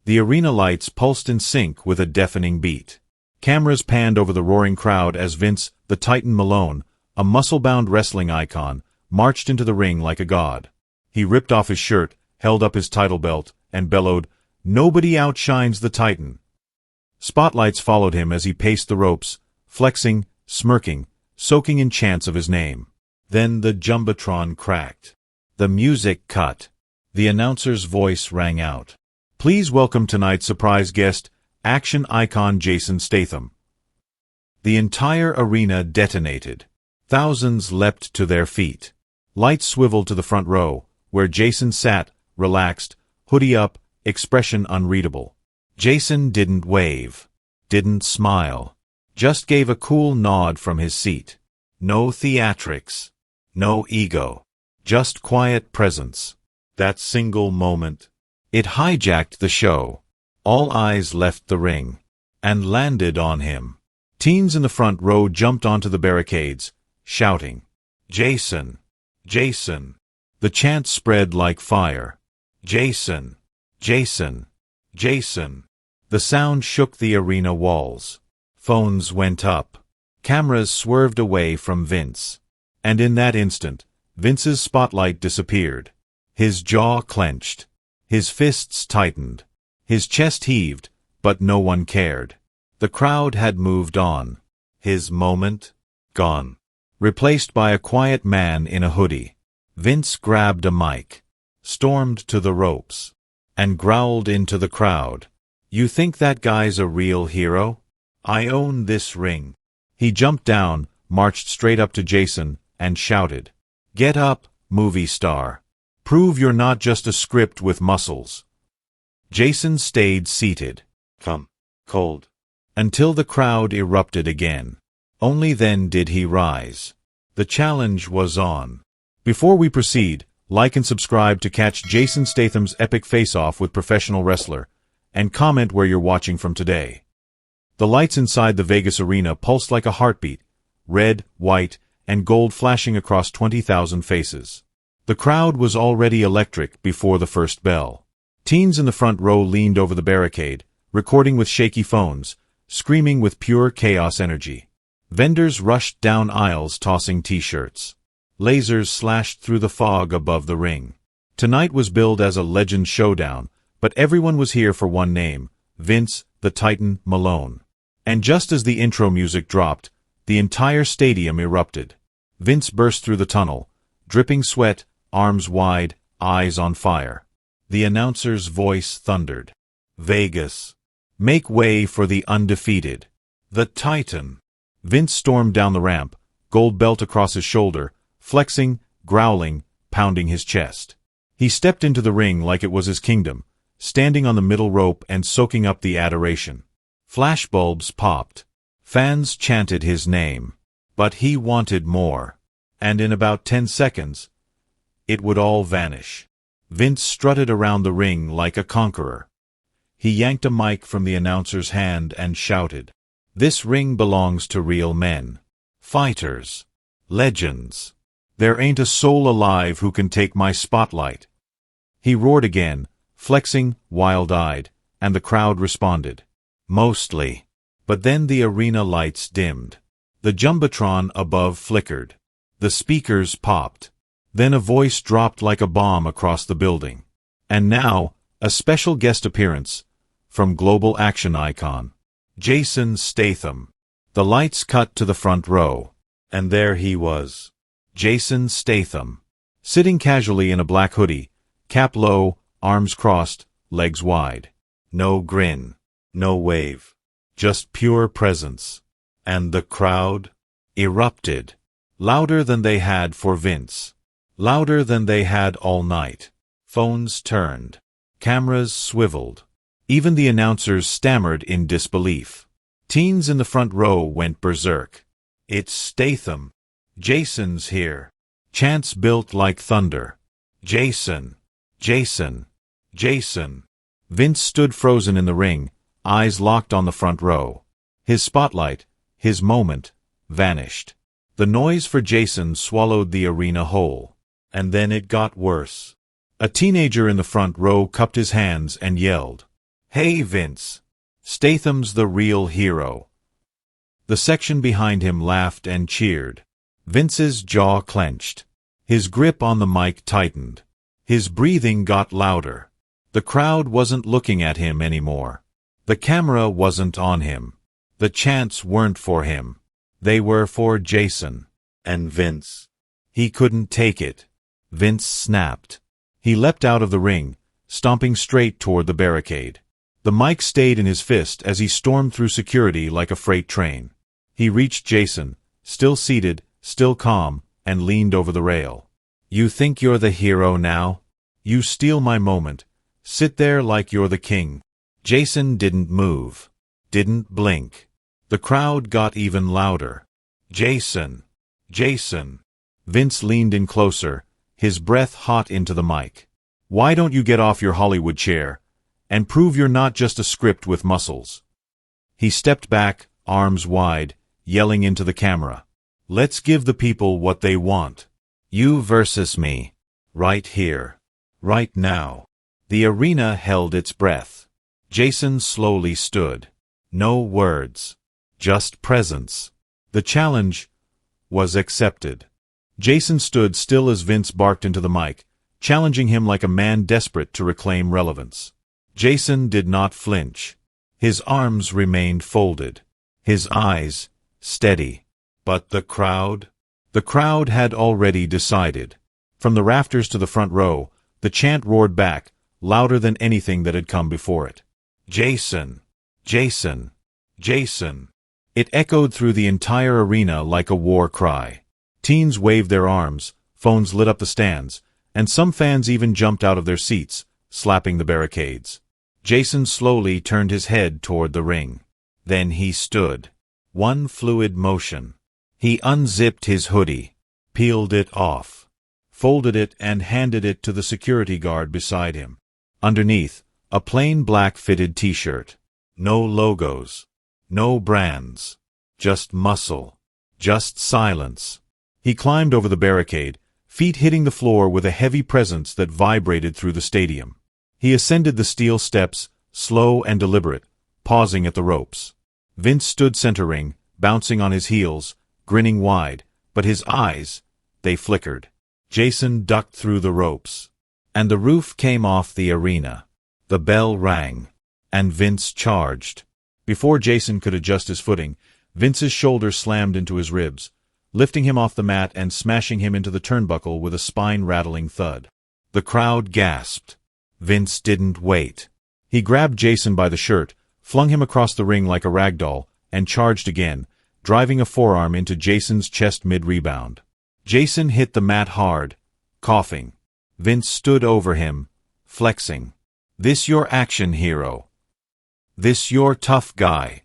The arena lights pulsed in sync with a deafening beat. Cameras panned over the roaring crowd as Vince, the Titan Malone, a muscle-bound wrestling icon, marched into the ring like a god. He ripped off his shirt, held up his title belt, and bellowed, "Nobody outshines the Titan." Spotlights followed him as he paced the ropes, flexing, smirking, soaking in chants of his name. Then the jumbotron cracked. The music cut. The announcer's voice rang out. "Please welcome tonight's surprise guest, action icon Jason Statham." The entire arena detonated. Thousands leapt to their feet. Lights swiveled to the front row, where Jason sat, relaxed, hoodie up, expression unreadable. Jason didn't wave, didn't smile, just gave a cool nod from his seat. No theatrics, no ego, just quiet presence. That single moment, it hijacked the show. All eyes left the ring and landed on him. Teens in the front row jumped onto the barricades, shouting, "Jason! Jason!" The chant spread like fire. "Jason! Jason! Jason!" The sound shook the arena walls. Phones went up. Cameras swerved away from Vince. And in that instant, Vince's spotlight disappeared. His jaw clenched. His fists tightened. His chest heaved, but no one cared. The crowd had moved on. His moment, gone. Replaced by a quiet man in a hoodie. Vince grabbed a mic, stormed to the ropes, and growled into the crowd. "You think that guy's a real hero? I own this ring." He jumped down, marched straight up to Jason, and shouted, "Get up, movie star. Prove you're not just a script with muscles." Jason stayed seated, cold, until the crowd erupted again. Only then did he rise. The challenge was on. Before we proceed, like and subscribe to catch Jason Statham's epic face-off with professional wrestler, and comment where you're watching from today. The lights inside the Vegas arena pulsed like a heartbeat, red, white, and gold flashing across 20,000 faces. The crowd was already electric before the first bell. Teens in the front row leaned over the barricade, recording with shaky phones, screaming with pure chaos energy. Vendors rushed down aisles tossing t-shirts. Lasers slashed through the fog above the ring. Tonight was billed as a legend showdown, but everyone was here for one name, Vince, the Titan Malone. And just as the intro music dropped, the entire stadium erupted. Vince burst through the tunnel, dripping sweat, arms wide, eyes on fire. The announcer's voice thundered. "Vegas, make way for the undefeated, the Titan." Vince stormed down the ramp, gold belt across his shoulder, flexing, growling, pounding his chest. He stepped into the ring like it was his kingdom, standing on the middle rope and soaking up the adoration. Flashbulbs popped. Fans chanted his name. But he wanted more. And in about 10 seconds, it would all vanish. Vince strutted around the ring like a conqueror. He yanked a mic from the announcer's hand and shouted, "This ring belongs to real men. Fighters. Legends. There ain't a soul alive who can take my spotlight." He roared again, flexing, wild-eyed, and the crowd responded. Mostly. But then the arena lights dimmed. The jumbotron above flickered. The speakers popped. Then a voice dropped like a bomb across the building. And now, a special guest appearance from global action icon, Jason Statham. The lights cut to the front row. And there he was. Jason Statham. Sitting casually in a black hoodie, cap low, arms crossed, legs wide. No grin. No wave. Just pure presence. And the crowd erupted. Louder than they had for Vince. Louder than they had all night. Phones turned. Cameras swiveled. Even the announcers stammered in disbelief. Teens in the front row went berserk. "It's Statham. Jason's here." Chants built like thunder. "Jason! Jason! Jason!" Vince stood frozen in the ring, eyes locked on the front row. His spotlight, his moment, vanished. The noise for Jason swallowed the arena whole. And then it got worse. A teenager in the front row cupped his hands and yelled, Hey Vince. Statham's the real hero. The section behind him laughed and cheered. Vince's jaw clenched. His grip on the mic tightened. His breathing got louder. The crowd wasn't looking at him anymore. The camera wasn't on him. The chants weren't for him. They were for Jason. And Vince. He couldn't take it. Vince snapped. He leapt out of the ring, stomping straight toward the barricade. The mic stayed in his fist as he stormed through security like a freight train. He reached Jason, still seated, still calm, and leaned over the rail. You think you're the hero now? You steal my moment. Sit there like you're the king. Jason didn't move. Didn't blink. The crowd got even louder. Jason! Jason! Vince leaned in closer, his breath hot into the mic. Why don't you get off your Hollywood chair and prove you're not just a script with muscles? He stepped back, arms wide, yelling into the camera. Let's give the people what they want. You versus me. Right here. Right now. The arena held its breath. Jason slowly stood. No words. Just presence. The challenge was accepted. Jason stood still as Vince barked into the mic, challenging him like a man desperate to reclaim relevance. Jason did not flinch. His arms remained folded. His eyes steady. But the crowd? The crowd had already decided. From the rafters to the front row, the chant roared back, louder than anything that had come before it. Jason! Jason! Jason! It echoed through the entire arena like a war cry. Teens waved their arms, phones lit up the stands, and some fans even jumped out of their seats, slapping the barricades. Jason slowly turned his head toward the ring. Then he stood. One fluid motion. He unzipped his hoodie, peeled it off, folded it and handed it to the security guard beside him. Underneath, a plain black fitted t-shirt. No logos. No brands. Just muscle. Just silence. He climbed over the barricade, feet hitting the floor with a heavy presence that vibrated through the stadium. He ascended the steel steps, slow and deliberate, pausing at the ropes. Vince stood center ring, bouncing on his heels, grinning wide, but his eyes, they flickered. Jason ducked through the ropes. And the roof came off the arena. The bell rang. And Vince charged. Before Jason could adjust his footing, Vince's shoulder slammed into his ribs, lifting him off the mat and smashing him into the turnbuckle with a spine-rattling thud. The crowd gasped. Vince didn't wait. He grabbed Jason by the shirt, flung him across the ring like a rag doll, and charged again, driving a forearm into Jason's chest mid-rebound. Jason hit the mat hard, coughing. Vince stood over him, flexing. This your action hero. This your tough guy.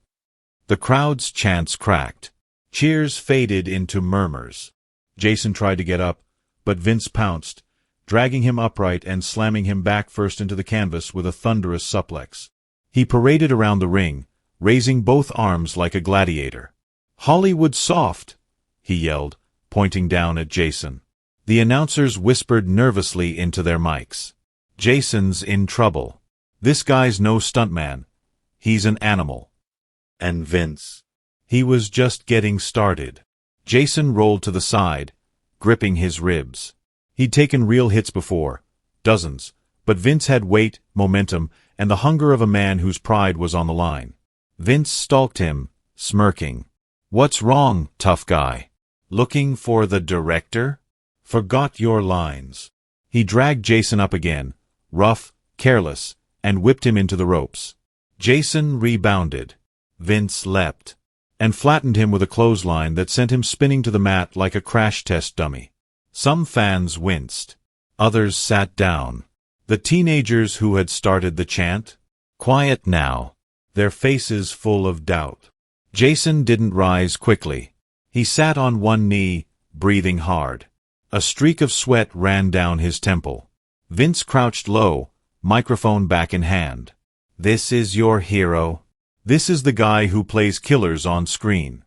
The crowd's chants cracked. Cheers faded into murmurs. Jason tried to get up, but Vince pounced, dragging him upright and slamming him back first into the canvas with a thunderous suplex. He paraded around the ring, raising both arms like a gladiator. Hollywood soft, he yelled, pointing down at Jason. The announcers whispered nervously into their mics. Jason's in trouble. This guy's no stuntman. He's an animal. And Vince. He was just getting started. Jason rolled to the side, gripping his ribs. He'd taken real hits before, dozens, but Vince had weight, momentum, and the hunger of a man whose pride was on the line. Vince stalked him, smirking. What's wrong, tough guy? Looking for the director? Forgot your lines. He dragged Jason up again, rough, careless, and whipped him into the ropes. Jason rebounded. Vince leapt, and flattened him with a clothesline that sent him spinning to the mat like a crash test dummy. Some fans winced. Others sat down. The teenagers who had started the chant? Quiet now, their faces full of doubt. Jason didn't rise quickly. He sat on one knee, breathing hard. A streak of sweat ran down his temple. Vince crouched low, microphone back in hand. This is your hero? This is the guy who plays killers on screen.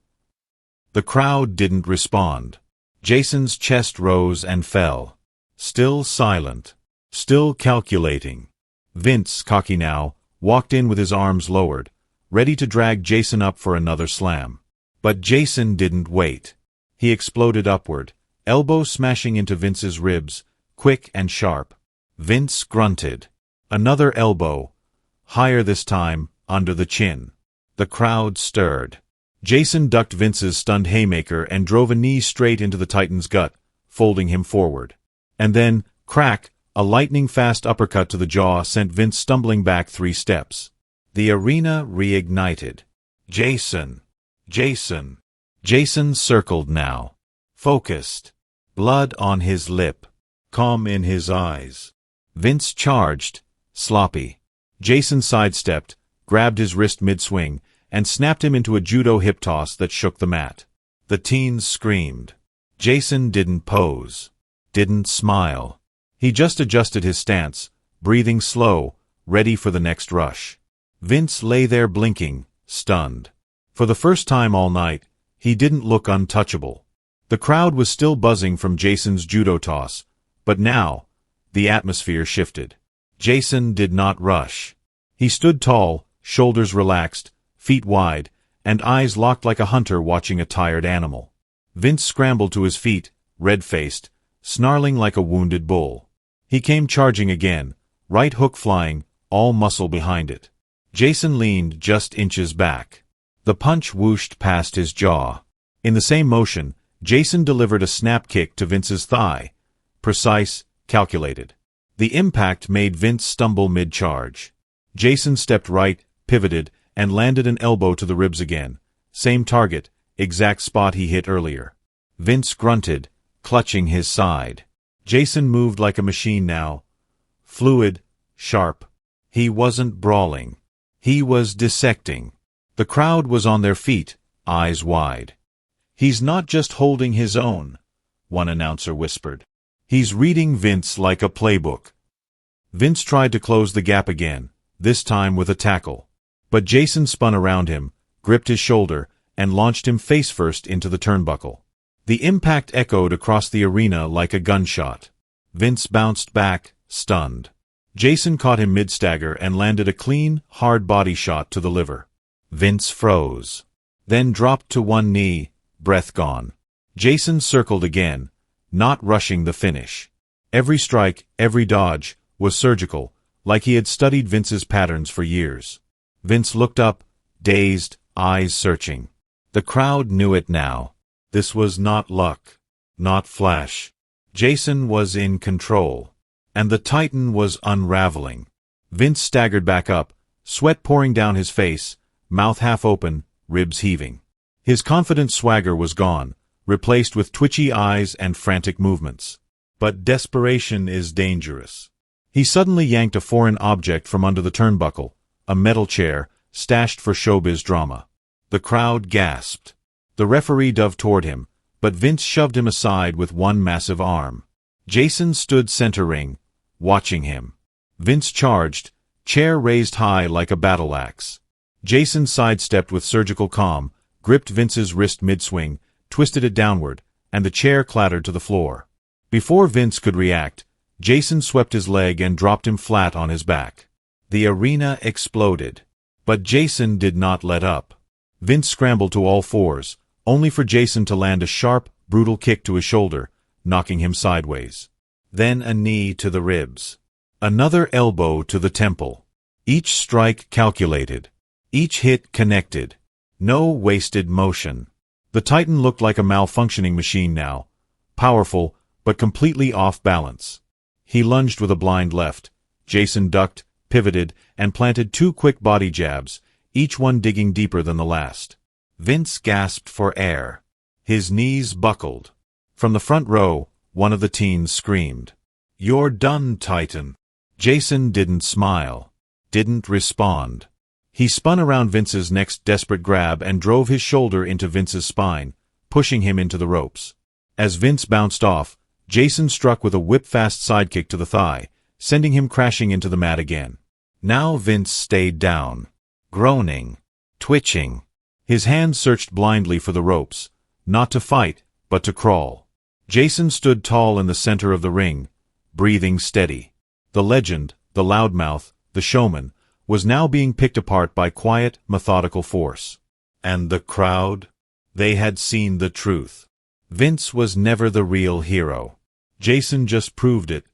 The crowd didn't respond. Jason's chest rose and fell. Still silent. Still calculating. Vince, cocky now, walked in with his arms lowered, ready to drag Jason up for another slam. But Jason didn't wait. He exploded upward, elbow smashing into Vince's ribs, quick and sharp. Vince grunted. Another elbow, higher this time, under the chin. The crowd stirred. Jason ducked Vince's stunned haymaker and drove a knee straight into the Titan's gut, folding him forward. And then, crack, a lightning-fast uppercut to the jaw sent Vince stumbling back 3 steps. The arena reignited. Jason. Jason. Jason circled now. Focused. Blood on his lip. Calm in his eyes. Vince charged. Sloppy. Jason sidestepped, grabbed his wrist mid-swing, and snapped him into a judo hip toss that shook the mat. The teens screamed. Jason didn't pose. Didn't smile. He just adjusted his stance, breathing slow, ready for the next rush. Vince lay there blinking, stunned. For the first time all night, he didn't look untouchable. The crowd was still buzzing from Jason's judo toss, but now, the atmosphere shifted. Jason did not rush. He stood tall, shoulders relaxed, feet wide, and eyes locked like a hunter watching a tired animal. Vince scrambled to his feet, red-faced, snarling like a wounded bull. He came charging again, right hook flying, all muscle behind it. Jason leaned just inches back. The punch whooshed past his jaw. In the same motion, Jason delivered a snap kick to Vince's thigh. Precise, calculated. The impact made Vince stumble mid-charge. Jason stepped right, pivoted, and landed an elbow to the ribs again. Same target, exact spot he hit earlier. Vince grunted, clutching his side. Jason moved like a machine now. Fluid, sharp. He wasn't brawling. He was dissecting. The crowd was on their feet, eyes wide. "He's not just holding his own," one announcer whispered. "He's reading Vince like a playbook." Vince tried to close the gap again, this time with a tackle. But Jason spun around him, gripped his shoulder, and launched him face-first into the turnbuckle. The impact echoed across the arena like a gunshot. Vince bounced back, stunned. Jason caught him mid-stagger and landed a clean, hard body shot to the liver. Vince froze. Then dropped to one knee, breath gone. Jason circled again, not rushing the finish. Every strike, every dodge, was surgical, like he had studied Vince's patterns for years. Vince looked up, dazed, eyes searching. The crowd knew it now. This was not luck, not flash. Jason was in control. And the Titan was unraveling. Vince staggered back up, sweat pouring down his face, mouth half open, ribs heaving. His confident swagger was gone, replaced with twitchy eyes and frantic movements. But desperation is dangerous. He suddenly yanked a foreign object from under the turnbuckle, a metal chair, stashed for showbiz drama. The crowd gasped. The referee dove toward him, but Vince shoved him aside with one massive arm. Jason stood center ring, watching him. Vince charged, chair raised high like a battle axe. Jason sidestepped with surgical calm, gripped Vince's wrist mid-swing, twisted it downward, and the chair clattered to the floor. Before Vince could react, Jason swept his leg and dropped him flat on his back. The arena exploded. But Jason did not let up. Vince scrambled to all fours, only for Jason to land a sharp, brutal kick to his shoulder, knocking him sideways. Then a knee to the ribs. Another elbow to the temple. Each strike calculated. Each hit connected. No wasted motion. The Titan looked like a malfunctioning machine now, powerful, but completely off balance. He lunged with a blind left. Jason ducked, pivoted, and planted two quick body jabs, each one digging deeper than the last. Vince gasped for air. His knees buckled. From the front row, one of the teens screamed, "You're done, Titan." Jason didn't smile. Didn't respond. He spun around Vince's next desperate grab and drove his shoulder into Vince's spine, pushing him into the ropes. As Vince bounced off, Jason struck with a whip-fast sidekick to the thigh, sending him crashing into the mat again. Now Vince stayed down, groaning, twitching. His hands searched blindly for the ropes, not to fight, but to crawl. Jason stood tall in the center of the ring, breathing steady. The legend, the loudmouth, the showman, was now being picked apart by quiet, methodical force. And the crowd? They had seen the truth. Vince was never the real hero. Jason just proved it,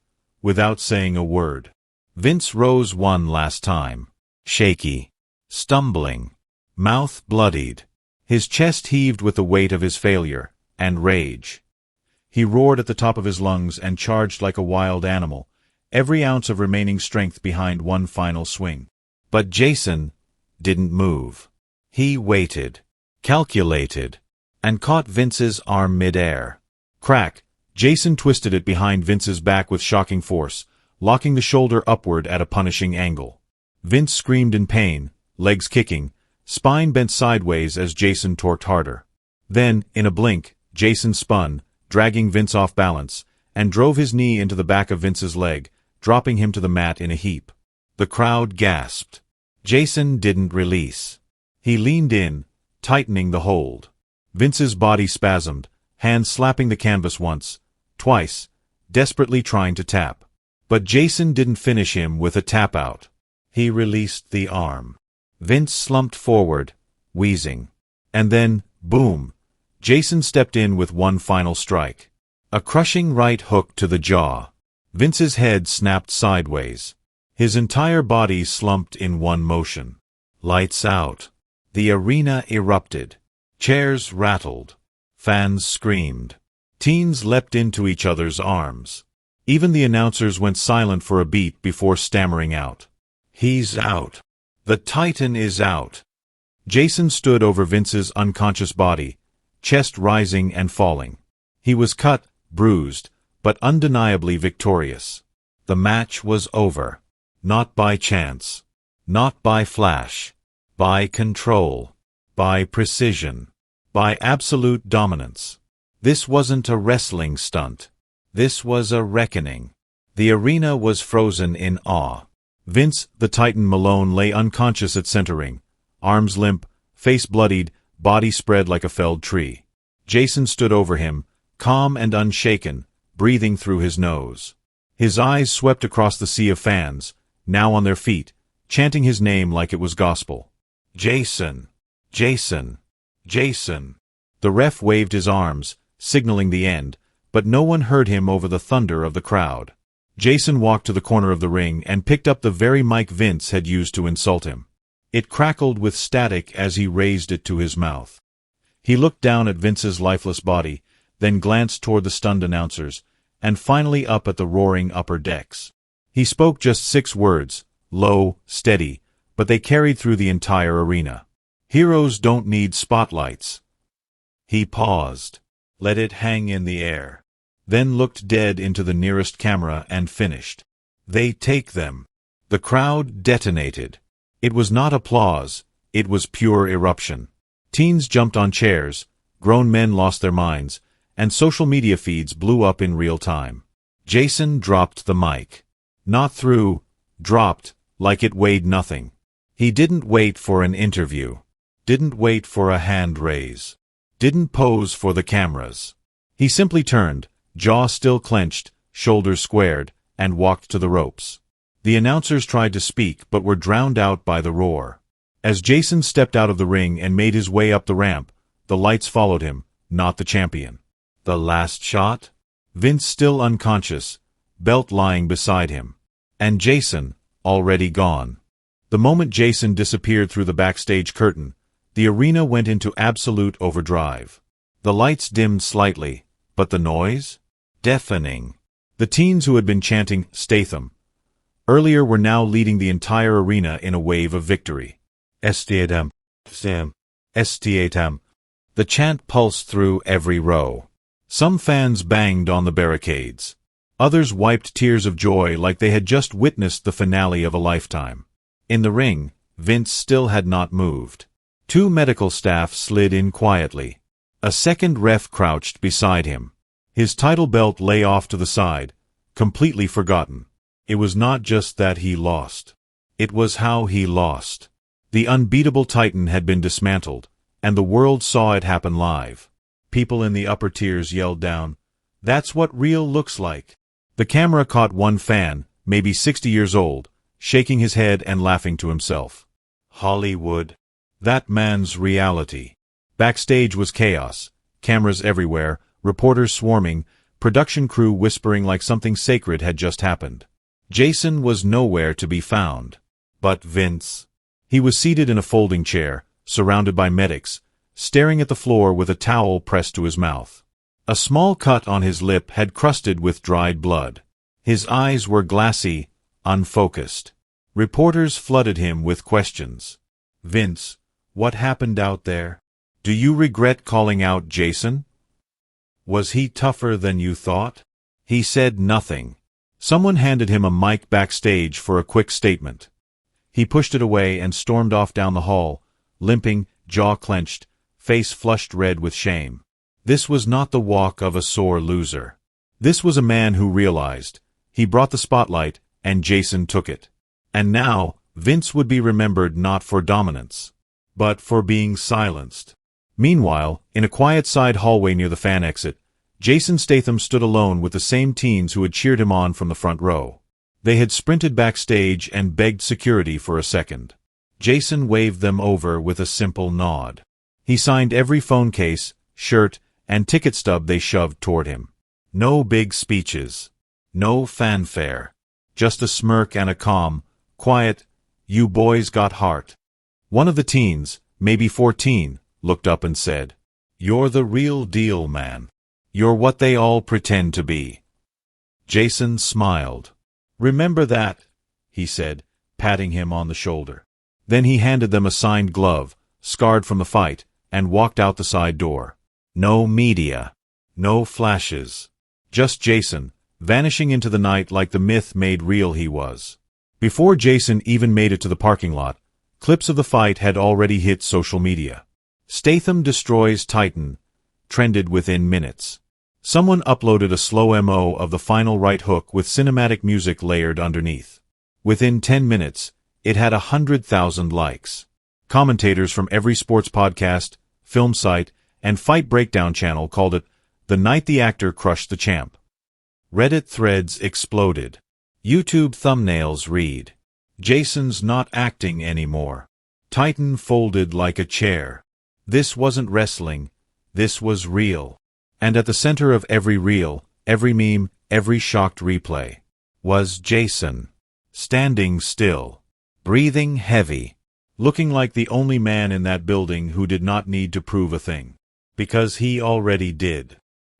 without saying a word. Vince rose one last time. Shaky. Stumbling. Mouth bloodied. His chest heaved with the weight of his failure, and rage. He roared at the top of his lungs and charged like a wild animal, every ounce of remaining strength behind one final swing. But Jason didn't move. He waited, calculated, and caught Vince's arm mid-air. Crack! Jason twisted it behind Vince's back with shocking force, locking the shoulder upward at a punishing angle. Vince screamed in pain, legs kicking, spine bent sideways as Jason torqued harder. Then, in a blink, Jason spun, dragging Vince off balance, and drove his knee into the back of Vince's leg, dropping him to the mat in a heap. The crowd gasped. Jason didn't release. He leaned in, tightening the hold. Vince's body spasmed, hands slapping the canvas once, twice, desperately trying to tap. But Jason didn't finish him with a tap-out. He released the arm. Vince slumped forward, wheezing. And then, boom, Jason stepped in with one final strike. A crushing right hook to the jaw. Vince's head snapped sideways. His entire body slumped in one motion. Lights out. The arena erupted. Chairs rattled. Fans screamed. Teens leapt into each other's arms. Even the announcers went silent for a beat before stammering out. "He's out. The Titan is out." Jason stood over Vince's unconscious body, chest rising and falling. He was cut, bruised, but undeniably victorious. The match was over. Not by chance. Not by flash. By control. By precision. By absolute dominance. This wasn't a wrestling stunt. This was a reckoning. The arena was frozen in awe. Vince, the Titan Malone, lay unconscious at center ring, arms limp, face bloodied, body spread like a felled tree. Jason stood over him, calm and unshaken, breathing through his nose. His eyes swept across the sea of fans, now on their feet, chanting his name like it was gospel. "Jason! Jason! Jason!" The ref waved his arms, signaling the end, but no one heard him over the thunder of the crowd. Jason walked to the corner of the ring and picked up the very mic Vince had used to insult him. It crackled with static as he raised it to his mouth. He looked down at Vince's lifeless body, then glanced toward the stunned announcers, and finally up at the roaring upper decks. He spoke just 6 words, low, steady, but they carried through the entire arena. "Heroes don't need spotlights." He paused, let it hang in the air, then looked dead into the nearest camera and finished. "They take them." The crowd detonated. It was not applause, it was pure eruption. Teens jumped on chairs, grown men lost their minds, and social media feeds blew up in real time. Jason dropped the mic. Not through, dropped, like it weighed nothing. He didn't wait for an interview. Didn't wait for a hand raise. Didn't pose for the cameras. He simply turned, jaw still clenched, shoulders squared, and walked to the ropes. The announcers tried to speak but were drowned out by the roar. As Jason stepped out of the ring and made his way up the ramp, the lights followed him, not the champion. The last shot? Vince still unconscious, belt lying beside him. And Jason, already gone. The moment Jason disappeared through the backstage curtain, the arena went into absolute overdrive. The lights dimmed slightly, but the noise? Deafening. The teens who had been chanting Statham earlier were now leading the entire arena in a wave of victory. Statham, Sam, Statham. The chant pulsed through every row. Some fans banged on the barricades. Others wiped tears of joy like they had just witnessed the finale of a lifetime. In the ring, Vince still had not moved. 2 medical staff slid in quietly. A second ref crouched beside him. His title belt lay off to the side, completely forgotten. It was not just that he lost. It was how he lost. The unbeatable Titan had been dismantled, and the world saw it happen live. People in the upper tiers yelled down, "That's what real looks like." The camera caught one fan, maybe 60 years old, shaking his head and laughing to himself. Hollywood. That man's reality. Backstage was chaos. Cameras everywhere, reporters swarming, production crew whispering like something sacred had just happened. Jason was nowhere to be found. But Vince. He was seated in a folding chair, surrounded by medics, staring at the floor with a towel pressed to his mouth. A small cut on his lip had crusted with dried blood. His eyes were glassy, unfocused. Reporters flooded him with questions. Vince, what happened out there? Do you regret calling out Jason? Was he tougher than you thought? He said nothing. Someone handed him a mic backstage for a quick statement. He pushed it away and stormed off down the hall, limping, jaw clenched, face flushed red with shame. This was not the walk of a sore loser. This was a man who realized. He brought the spotlight, and Jason took it. And now, Vince would be remembered not for dominance, but for being silenced. Meanwhile, in a quiet side hallway near the fan exit, Jason Statham stood alone with the same teens who had cheered him on from the front row. They had sprinted backstage and begged security for a second. Jason waved them over with a simple nod. He signed every phone case, shirt, and ticket stub they shoved toward him. No big speeches. No fanfare. Just a smirk and a calm, quiet, "You boys got heart." One of the teens, maybe 14, looked up and said, "You're the real deal, man. You're what they all pretend to be." Jason smiled. "Remember that," he said, patting him on the shoulder. Then he handed them a signed glove, scarred from the fight, and walked out the side door. No media. No flashes. Just Jason, vanishing into the night like the myth made real he was. Before Jason even made it to the parking lot, clips of the fight had already hit social media. Statham destroys Titan, trended within minutes. Someone uploaded a slow MO of the final right hook with cinematic music layered underneath. Within 10 minutes, it had 100,000 likes. Commentators from every sports podcast, film site, and fight breakdown channel called it the night the actor crushed the champ. Reddit threads exploded. YouTube thumbnails read, "Jason's not acting anymore. Titan folded like a chair. This wasn't wrestling, this was real." And at the center of every reel, every meme, every shocked replay, was Jason. Standing still. Breathing heavy. Looking like the only man in that building who did not need to prove a thing. Because he already did.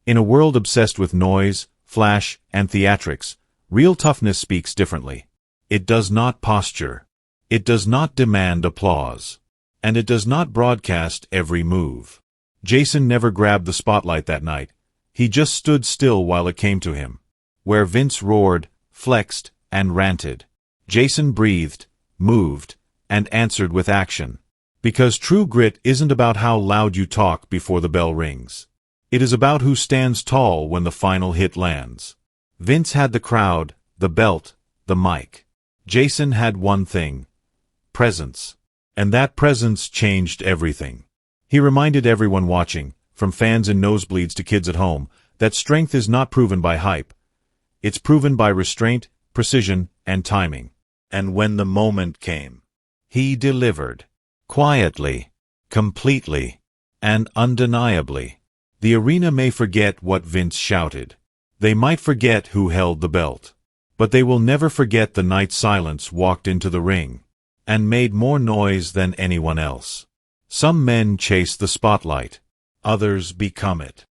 In a world obsessed with noise, flash, and theatrics, real toughness speaks differently. It does not posture. It does not demand applause. And it does not broadcast every move. Jason never grabbed the spotlight that night. He just stood still while it came to him. Where Vince roared, flexed, and ranted, Jason breathed, moved, and answered with action. Because true grit isn't about how loud you talk before the bell rings. It is about who stands tall when the final hit lands. Vince had the crowd, the belt, the mic. Jason had one thing. Presence. And that presence changed everything. He reminded everyone watching, from fans in nosebleeds to kids at home, that strength is not proven by hype. It's proven by restraint, precision, and timing. And when the moment came, he delivered. Quietly, completely, and undeniably. The arena may forget what Vince shouted. They might forget who held the belt. But they will never forget the night silence walked into the ring and made more noise than anyone else. Some men chase the spotlight. Others become it.